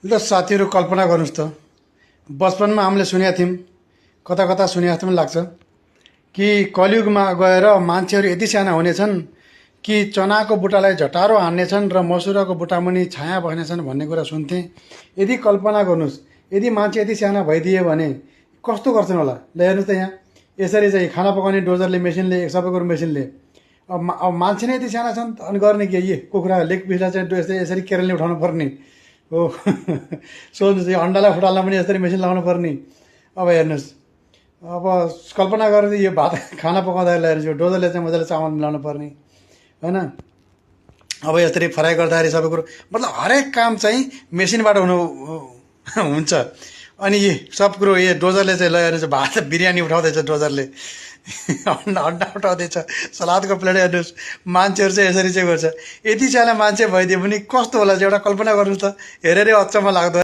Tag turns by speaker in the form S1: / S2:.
S1: ल साथीहरू कल्पना गर्नुहोस् त बचपनमा हामीले सुनेका थियौँ कता कता सुने जस्तो पनि लाग्छ कि कलियुगमा गएर मान्छेहरू यति साना हुनेछन् कि चनाको बुट्टालाई झटारो हान्नेछन् र मसुराको बुट्टामुनि छाया बस्नेछन् भन्ने कुरा सुन्थेँ। यदि कल्पना गर्नुहोस् यदि मान्छे यति साना भइदिए भने कस्तो गर्छन् होला। ल हेर्नुहोस् त यहाँ यसरी चाहिँ खाना पकाउने डोजरले मेसिनले सबै कुरो मेसिनले अब मान्छे नै यति साना छन् अनि गर्ने के कुखुरा लेग पिसलाई चाहिँ यसरी केरलले उठाउनु पर्ने हो। सोच्नुहोस् यो अन्डालाई फुटाल्न पनि यसरी मेसिन लगाउनु पर्ने। अब हेर्नुहोस् अब कल्पना गरेर यो भात खाना पकाउँदाखेरि हेर्नुहोस् यो डोजरले चाहिँ मजाले चामल मिलाउनु पर्ने होइन। अब यसरी फ्राई गर्दाखेरि सबै कुरो मतलब हरेक काम चाहिँ मेसिनबाट हुन्छ। अनि यी सब कुरो यो डोजरले चाहिँ ल हेर्नुहोस् भात बिरयानी उठाउँदैछ डोजरले अन्डा उठाउँदैछ सलादको प्लेट हेर्नुहोस्। मान्छेहरू चाहिँ यसरी चाहिँ गर्छ। यति साना मान्छे भइदियो भने कस्तो होला चाहिँ एउटा कल्पना गर्नुहोस् त। हेरेरै अचम्म लाग्दो।